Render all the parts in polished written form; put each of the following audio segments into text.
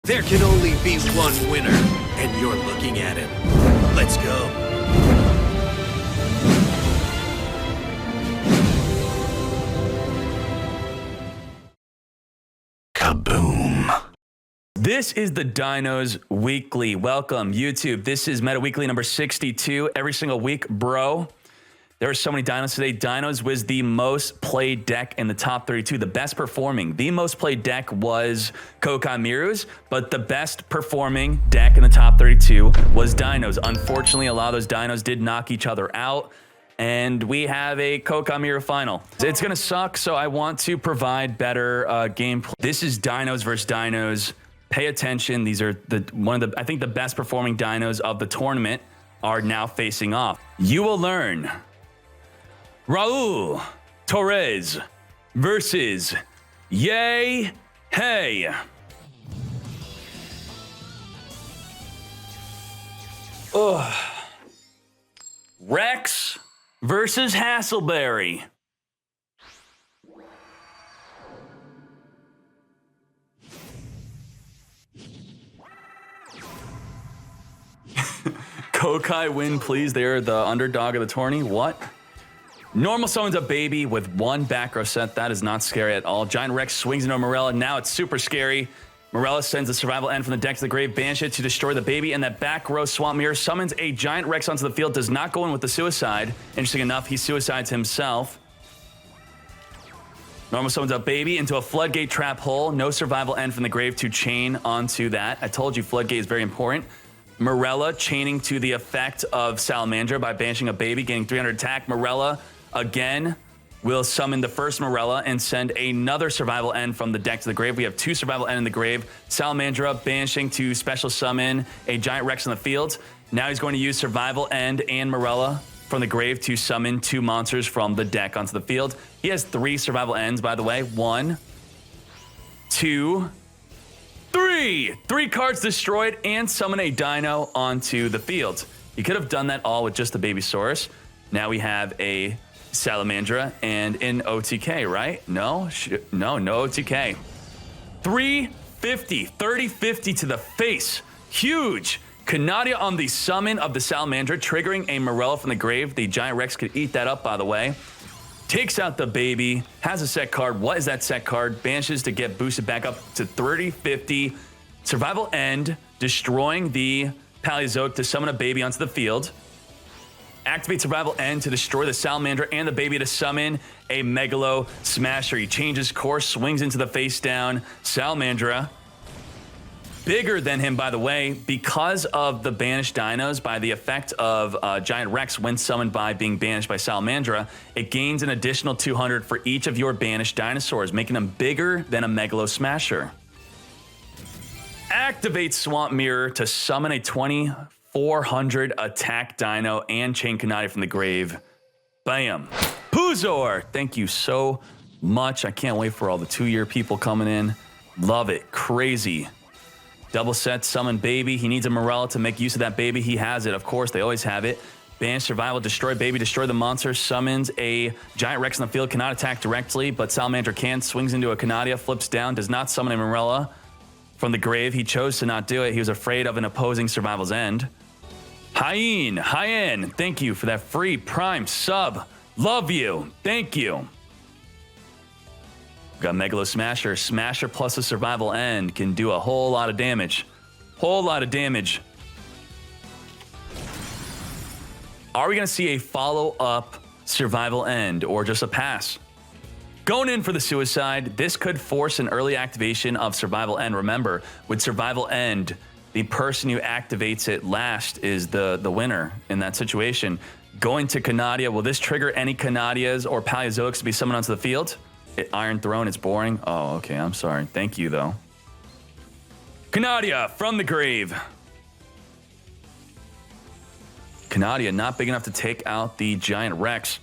There can only be one winner, and you're looking at him. Let's go. Kaboom. This is the Dinos Weekly. Welcome, YouTube. This is Meta Weekly number 62. Every single week, bro. There are so many dinos today. Dinos was the most played deck in the top 32, the best performing. The most played deck was Kokai Miru's, but the best performing deck in the top 32 was Dinos. Unfortunately, a lot of those dinos did knock each other out, and we have a Kokai Miru final. It's gonna suck, so I want to provide better gameplay. This is Dinos versus Dinos. Pay attention. These are I think the best performing dinos of the tournament are now facing off. You will learn Raul Torres versus Yay Hey. Ugh. Rex versus Hasselberry. Kokai win, please. They're the underdog of the tourney. What? Normal summons a baby with one back row set. That is not scary at all. Giant Rex swings into Morella. Now it's super scary. Morella sends a survival end from the deck to the grave. Banish it to destroy the baby. And that back row swamp mirror summons a Giant Rex onto the field. Does not go in with the suicide. Interesting enough, he suicides himself. Normal summons a baby into a floodgate trap hole. No survival end from the grave to chain onto that. I told you floodgate is very important. Morella chaining to the effect of Salamandra by banishing a baby, getting 300 attack. Morella again will summon the first Morella and send another survival end from the deck to the grave. We have two survival end in the grave. Salamandra banishing to special summon a Giant Rex in the field. Now he's going to use survival end and Morella from the grave to summon two monsters from the deck onto the field. He has three survival ends, by the way. 1, 2, 3. 3 cards destroyed and summon a dino onto the field. He could have done that all with just the Babysaurus. Now we have a Salamandra and an OTK, right? No OTK. 350, 30-50 to the face. Huge. Canadia on the summon of the Salamandra, triggering a Morella from the grave. The Giant Rex could eat that up, by the way. Takes out the baby, has a set card. What is that set card? Banishes to get boosted back up to 30-50. Survival end, destroying the Paleozoic to summon a baby onto the field. Activate survival end to destroy the Salamander and the baby to summon a Megalo Smasher. He changes course, swings into the face down. Salamandra, bigger than him, by the way, because of the banished dinos, by the effect of Giant Rex when summoned by being banished by Salamandra, it gains an additional 200 for each of your banished dinosaurs, making them bigger than a Megalo Smasher. Activate Swamp Mirror to summon a 2400 attack dino and chain Canadia from the grave. Bam. Puzor, thank you so much. I can't wait for all the 2-year people coming in. Love it. Crazy. Double set, summon baby. He needs a Morella to make use of that baby. He has it, of course. They always have it. Banish survival, destroy baby, destroy the monster. Summons a Giant Rex in the field. Cannot attack directly, but Salamander can. Swings into a Canadia, flips down. Does not summon a Morella from the grave. He chose to not do it. He was afraid of an opposing survival's end. Hyen, thank you for that free Prime sub. Love you. Thank you. Got Megalo Smasher. Smasher plus a survival end can do a whole lot of damage. Whole lot of damage. Are we going to see a follow-up survival end or just a pass? Going in for the suicide, this could force an early activation of survival end. Remember, with survival end, the person who activates it last is the winner in that situation. Going to Canadia, will this trigger any Canadias or Paleozoics to be summoned onto the field? Iron Throne, it's boring. Oh, okay, I'm sorry. Thank you, though. Canadia from the grave. Canadia not big enough to take out the Giant Rex.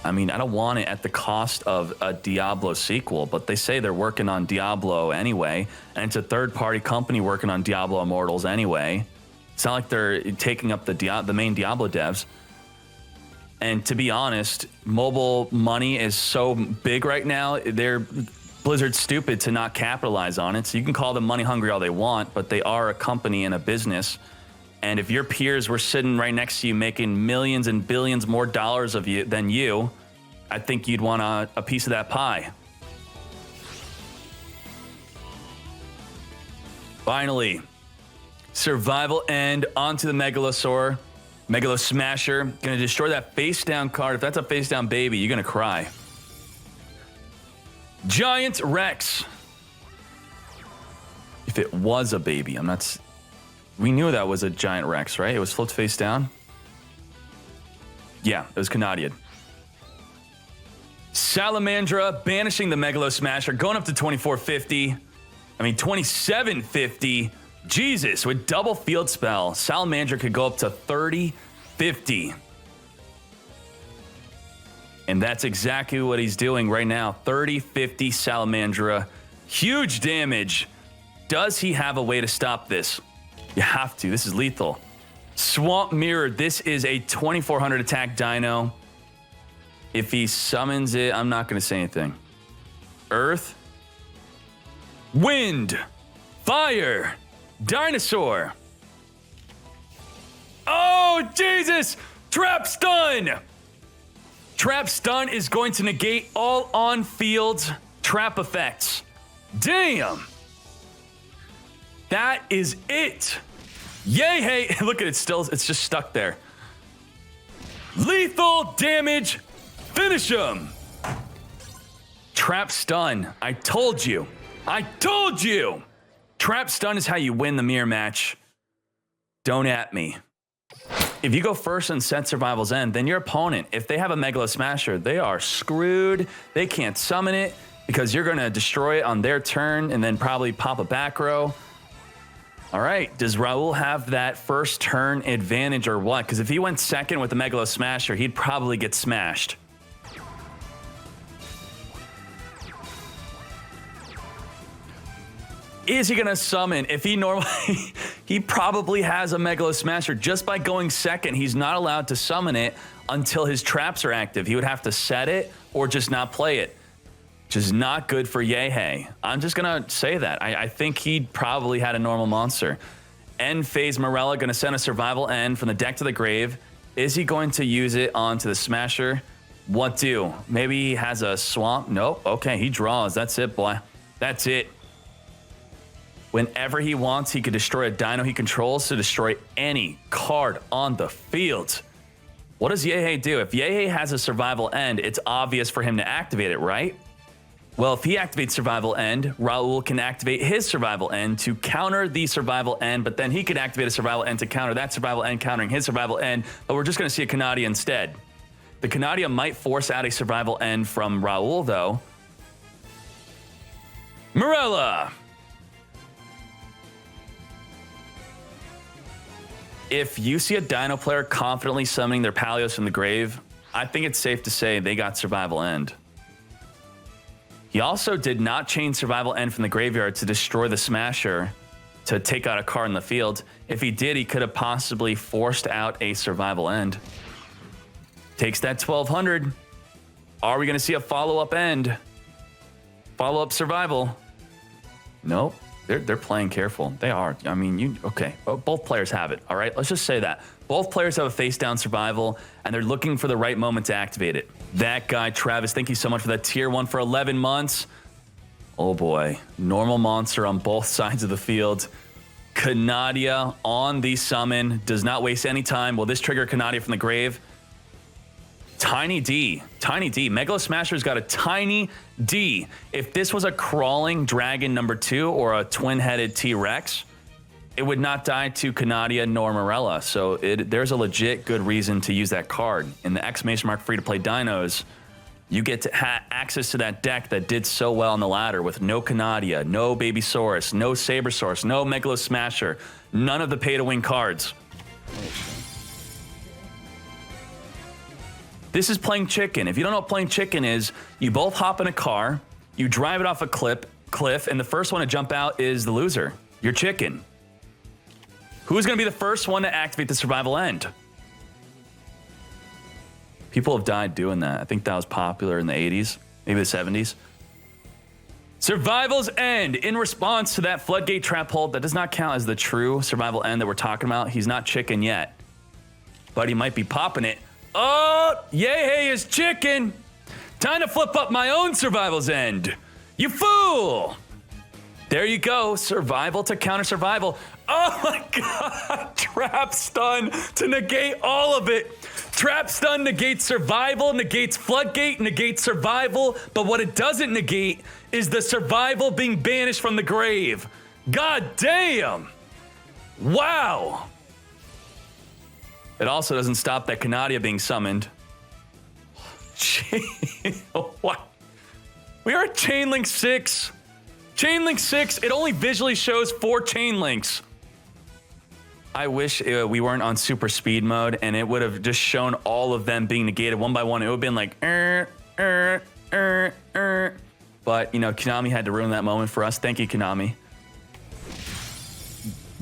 I mean, I don't want it at the cost of a Diablo sequel, but they say they're working on Diablo anyway, and it's a third-party company working on Diablo Immortals anyway. It's not like they're taking up the main Diablo devs. And to be honest, mobile money is so big right now. Blizzard's stupid to not capitalize on it. So you can call them money hungry all they want, but they are a company and a business. And if your peers were sitting right next to you making millions and billions more dollars than you, I think you'd want a piece of that pie. Finally, survival end onto the Megalosaur. Megalo Smasher, gonna destroy that face down card. If that's a face down baby, you're gonna cry. Giant Rex. If it was a baby, we knew that was a Giant Rex, right? It was flipped face down. Yeah, it was Canadian. Salamandra banishing the Megalo Smasher, going up to 2450. 2750. Jesus, with double field spell, Salamandra could go up to 3050. And that's exactly what he's doing right now. 3050 Salamandra. Huge damage. Does he have a way to stop this? You have to. This is lethal. Swamp Mirror. This is a 2400 attack dino. If he summons it, I'm not going to say anything. Earth. Wind. Fire. Dinosaur. Oh, Jesus! Trap Stun! Trap Stun is going to negate all on-field trap effects. Damn! That is it. Yay, hey, look at it still, it's just stuck there. Lethal damage, finish him. Trap Stun, I told you. Trap Stun is how you win the mirror match. Don't at me. If you go first and set Survival's End, then your opponent, if they have a Megalo Smasher, they are screwed. They can't summon it because you're going to destroy it on their turn and then probably pop a back row. All right, does Raul have that first turn advantage or what? Because if he went second with the Megalo Smasher, he'd probably get smashed. Is he gonna summon? If he normally, he probably has a Megalo Smasher. Just by going second, he's not allowed to summon it until his traps are active. He would have to set it or just not play it, which is not good for Yehei. I'm just gonna say that. I think he probably had a normal monster. End phase Morella gonna send a survival end from the deck to the grave. Is he going to use it onto the Smasher? What do? Maybe he has a swamp? Nope. Okay, he draws. That's it, boy. That's it. Whenever he wants, he can destroy a dino he controls to destroy any card on the field. What does Yehei do? If Yehei has a survival end, it's obvious for him to activate it, right? Well, if he activates survival end, Raul can activate his survival end to counter the survival end, but then he could activate a survival end to counter that survival end, countering his survival end, but we're just going to see a Canadia instead. The Canadia might force out a survival end from Raul, though. Morella! If you see a dino player confidently summoning their Palios from the grave, I think it's safe to say they got survival end. He also did not chain survival end from the graveyard to destroy the Smasher to take out a card in the field. If he did, he could have possibly forced out a survival end. Takes that 1200. Are we going to see a follow-up end? Follow-up survival? Nope. They're playing careful. They are. I mean, okay. Both players have it, all right? Let's just say that. Both players have a face-down survival, and they're looking for the right moment to activate it. That guy, Travis, thank you so much for that tier 1 for 11 months. Oh, boy. Normal monster on both sides of the field. Canadia on the summon. Does not waste any time. Will this trigger Canadia from the grave? Tiny D. Tiny D. Megalo Smasher's got a tiny D. If this was a crawling dragon number 2 or a twin-headed T-Rex, it would not die to Canadia nor Morella. So there's a legit good reason to use that card. In the exclamation mark free-to-play dinos, you get to access to that deck that did so well on the ladder with no Canadia, no Babysaurus, no Sabersaurus, no Megalo Smasher, none of the pay-to-win cards. This is playing chicken. If you don't know what playing chicken is, you both hop in a car, you drive it off a cliff, and the first one to jump out is the loser. You're chicken. Who's going to be the first one to activate the survival end? People have died doing that. I think that was popular in the 80s, maybe the 70s. Survival's end. In response to that floodgate trap hole, that does not count as the true survival end that we're talking about. He's not chicken yet, but he might be popping it. Oh, yay is chicken. Time to flip up my own survival's end. You fool. There you go. Survival to counter survival. Oh my God. Trap stun to negate all of it. Trap stun negates survival, negates floodgate, negates survival. But what it doesn't negate is the survival being banished from the grave. God damn. Wow. It also doesn't stop that Canadia being summoned. What? We are at Chain Link 6. Chain Link 6, it only visually shows 4 chain links. I wish we weren't on super speed mode and it would have just shown all of them being negated one by one. It would have been like, But, you know, Konami had to ruin that moment for us. Thank you, Konami.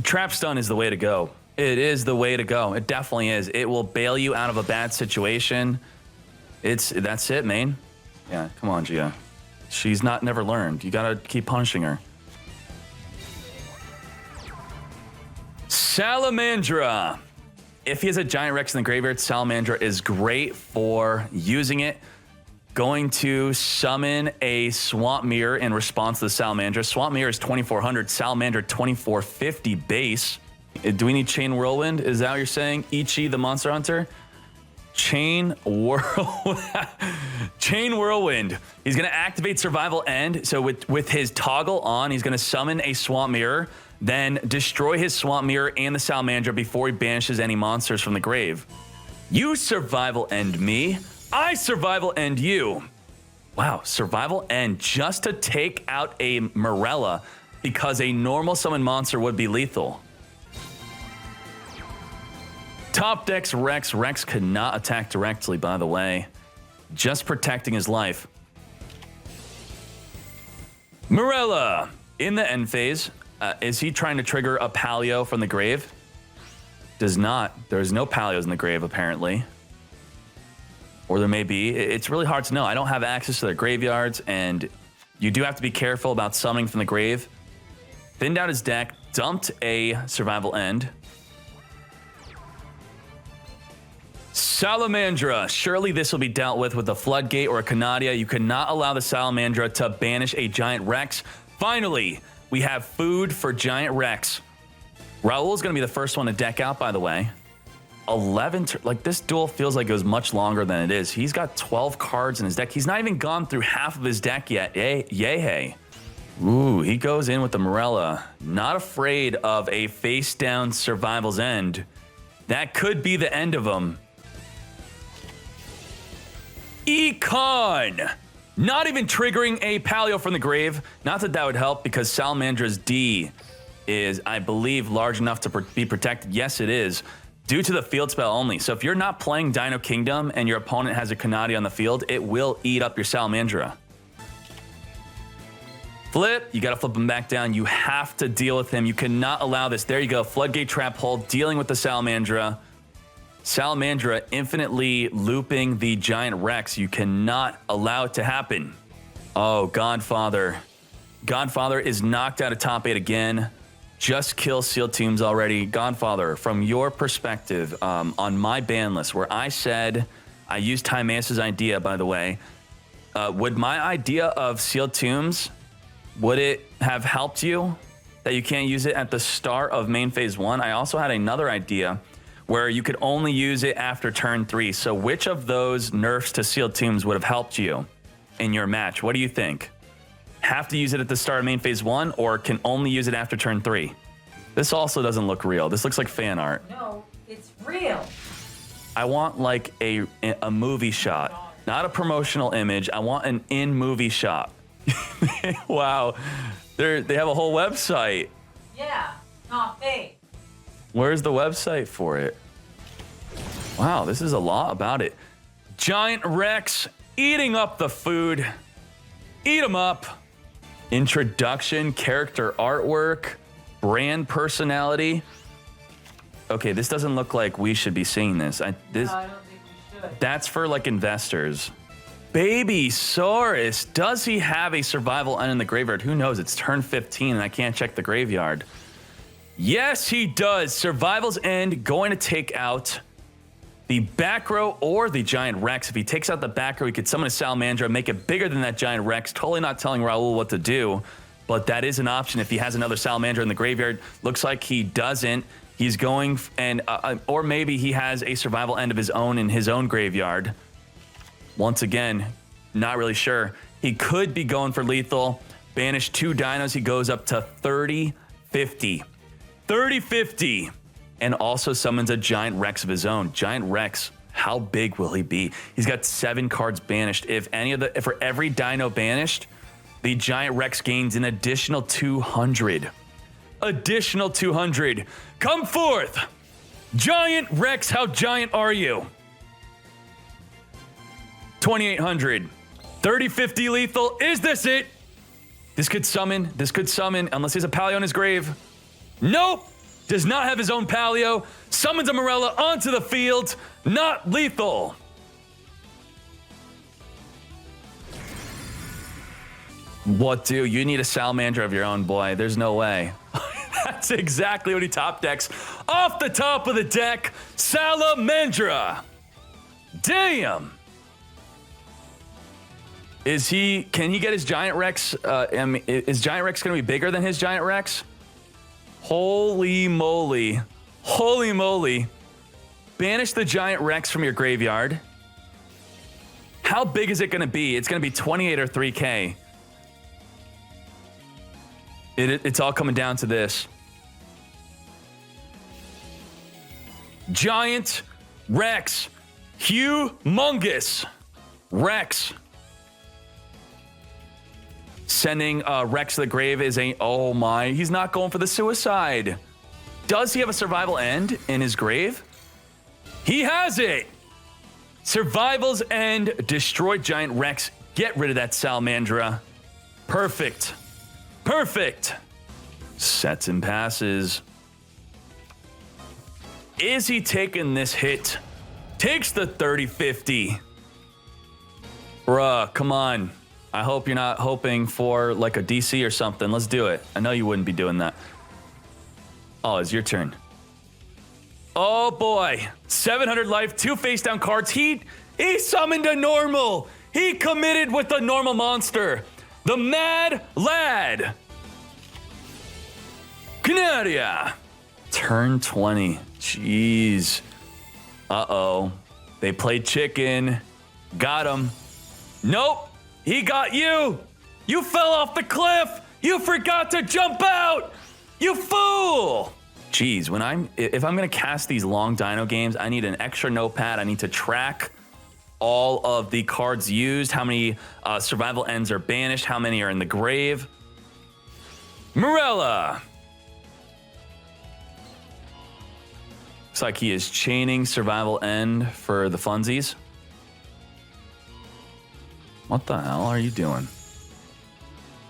Trap stun is the way to go. It is the way to go. It definitely is. It will bail you out of a bad situation. That's it, man. Yeah, come on, Gia. She's never learned. You gotta keep punishing her. Salamandra. If he has a giant Rex in the graveyard, Salamandra is great for using it. Going to summon a Swamp Mirror in response to the Salamandra. Swamp Mirror is 2,400, Salamander 2,450 base. Do we need Chain Whirlwind? Is that what you're saying? Ichi the Monster Hunter? Chain Whirlwind. He's going to activate Survival End. So with his toggle on, he's going to summon a Swamp Mirror, then destroy his Swamp Mirror and the Salamandra before he banishes any monsters from the grave. You Survival End me. I Survival End you. Wow, Survival End just to take out a Morella because a normal summon monster would be lethal. Top decks Rex. Rex could not attack directly, by the way. Just protecting his life. Morella in the end phase. Is he trying to trigger a Paleo from the grave? Does not. There's no Paleos in the grave, apparently. Or there may be. It's really hard to know. I don't have access to their graveyards, and you do have to be careful about summoning from the grave. Thinned out his deck, dumped a Survival End. Salamandra. Surely this will be dealt with a Floodgate or a Canadia. You cannot allow the Salamandra to banish a Giant Rex. Finally, we have food for Giant Rex. Raul's going to be the first one to deck out, by the way. 11, like this duel feels like it was much longer than it is. He's got 12 cards in his deck. He's not even gone through half of his deck yet. Yay, hey. Ooh, he goes in with the Morella. Not afraid of a face-down Survival's End. That could be the end of him. Econ! Not even triggering a Paleo from the grave. Not that that would help because Salamandra's D is, I believe, large enough to be protected. Yes, it is. Due to the field spell only. So if you're not playing Dino Kingdom and your opponent has a Canadia on the field, it will eat up your Salamandra. Flip, you gotta flip him back down. You have to deal with him. You cannot allow this. There you go, Floodgate Trap Hole, dealing with the Salamandra. Salamandra infinitely looping the Giant Rex. You cannot allow it to happen. Oh, Godfather. Godfather is knocked out of top 8 again. Just kill Sealed Tombs already. Godfather, from your perspective, on my ban list, where I said, I used Timaeus' idea, by the way, would my idea of Sealed Tombs, would it have helped you that you can't use it at the start of main phase 1? I also had another idea where you could only use it after turn 3. So which of those nerfs to Sealed Tombs would have helped you in your match? What do you think? Have to use it at the start of main phase 1 or can only use it after turn 3? This also doesn't look real. This looks like fan art. No, it's real. I want like a movie shot, not a promotional image. I want an in-movie shot. Wow, they have a whole website. Yeah, not fake. Where's the website for it? Wow, this is a lot about it. Giant Rex eating up the food. Eat 'em up. Introduction, character artwork, brand personality. Okay, this doesn't look like we should be seeing this. No, I don't think we should. That's for like investors. Baby Saurus. Does he have a survival end in the graveyard? Who knows? It's turn 15 and I can't check the graveyard. Yes, he does. Survival's end going to take out the back row or the Giant Rex. If he takes out the back row, he could summon a Salamandra, make it bigger than that Giant Rex. Totally not telling Raul what to do, but that is an option if he has another Salamandra in the graveyard. Looks like he doesn't. He's going, and or maybe he has a survival end of his own in his own graveyard. Once again, not really sure. He could be going for lethal. Banish 2 dinos. He goes up to 30-50. 30-50. And also summons a Giant Rex of his own. Giant Rex, how big will he be? He's got 7 cards banished. If for every dino banished, the Giant Rex gains an additional 200. Additional 200. Come forth! Giant Rex, how giant are you? 2,800. 30-50 lethal. Is this it? This could summon, unless he has a Paleo in his grave. Nope! Does not have his own Paleo. Summons a Morella onto the field. Not lethal. What do? You need a Salamander of your own, boy. There's no way. That's exactly what he top decks. Off the top of the deck, Salamandra. Damn. Can he get his Giant Rex? Is Giant Rex going to be bigger than his Giant Rex? Holy moly. Holy moly. Banish the Giant Rex from your graveyard. How big is it going to be? It's going to be 28 or 3K. It's all coming down to this. Giant Rex. Humongous Rex. Sending Rex to the grave is oh my, he's not going for the suicide. Does he have a survival end in his grave? He has it. Survival's end, destroy Giant Rex, get rid of that Salamandra. Perfect. Perfect. Sets and passes. Is he taking this hit? Takes the 30-50. Bruh, come on. I hope you're not hoping for like a DC or something. Let's do it. I know you wouldn't be doing that. Oh, it's your turn. Oh boy. 700 life, 2 face down cards. He summoned a normal. He committed with the normal monster. The Mad Lad. Canaria. Turn 20. Jeez. Uh-oh. They played chicken. Got him. Nope. He got you! You fell off the cliff! You forgot to jump out! You fool! Jeez, if I'm gonna cast these long dino games, I need an extra notepad. I need to track all of the cards used, how many survival ends are banished, how many are in the grave. Morella! Looks like he is chaining survival end for the funsies. What the hell are you doing?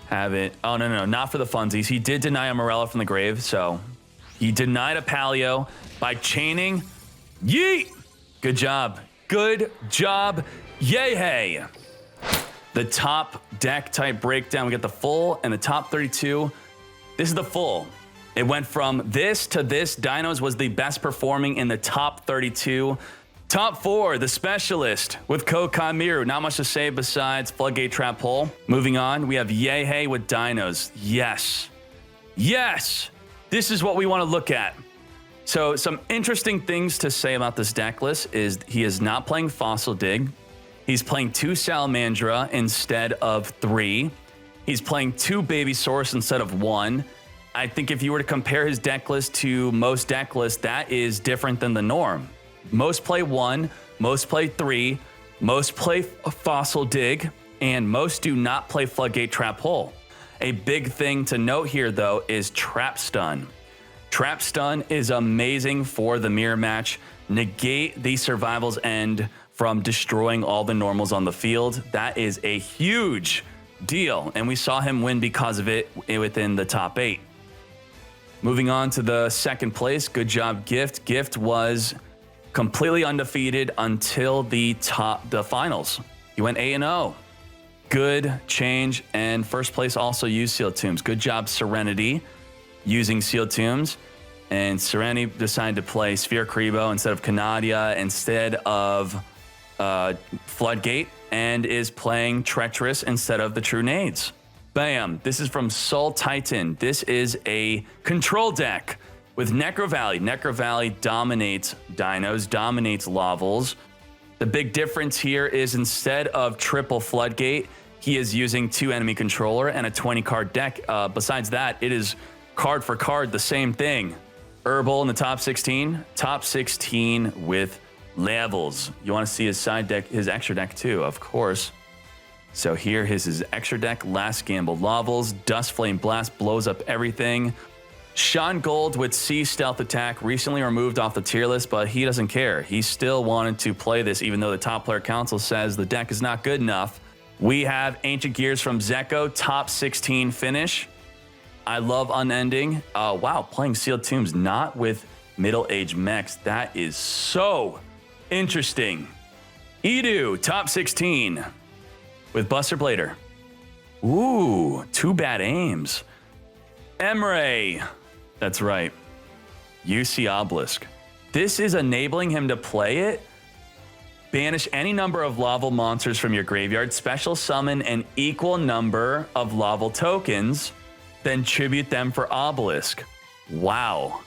Have it. Oh, no, not for the funsies. He did deny a Morella from the grave, so he denied a Paleo by chaining. Yeet! Good job. Good job. Yay, hey. The top deck type breakdown. We got the full and the top 32. This is the full. It went from this to this. Dinos was the best performing in the top 32. Top 4, the specialist with Kokamiru. Not much to say besides Floodgate Trap Hole. Moving on, we have Yehei with Dinos. Yes. Yes. This is what we want to look at. So some interesting things to say about this deck list is he is not playing Fossil Dig. He's playing 2 Salamandra instead of 3. He's playing 2 Baby Saurus instead of 1. I think if you were to compare his deck list to most deck lists, that is different than the norm. Most play 1, most play 3, most play Fossil Dig, and most do not play Floodgate Trap Hole. A big thing to note here, though, is Trap Stun. Trap Stun is amazing for the mirror match. Negate the survival's end from destroying all the normals on the field. That is a huge deal, and we saw him win because of it within the top 8. Moving on to the second place, good job, Gift. Gift was completely undefeated until the finals. He went A&O. Good change. And first place also used Sealed Tombs. Good job, Serenity, using Sealed Tombs. And Serenity decided to play Sphere Kribo instead of Canadia, instead of Floodgate, and is playing Treacherous instead of the True Nades. Bam. This is from Soul Titan. This is a control deck with Necro Valley. Necro Valley dominates dinos, dominates Lavels. The big difference here is instead of triple Floodgate, he is using 2 enemy controller and a 20-card deck. Besides that, it is card for card the same thing. Herbal in the top 16. Top 16 with levels. You want to see his side deck, his extra deck too, of course. So here is his extra deck. Last Gamble Lavels. Dust Flame Blast blows up everything. Sean Gold with C Stealth Attack, recently removed off the tier list, but he doesn't care. He still wanted to play this, even though the Top Player Council says the deck is not good enough. We have Ancient Gears from Zeko, top 16 finish. I love Unending. Wow, playing Sealed Tombs, not with middle-aged mechs. That is so interesting. Edu, top 16 with Buster Blader. Ooh, 2 bad aims. Emre. That's right. UC Obelisk. This is enabling him to play it. Banish any number of Laval monsters from your graveyard. Special summon an equal number of Laval tokens. Then tribute them for Obelisk. Wow.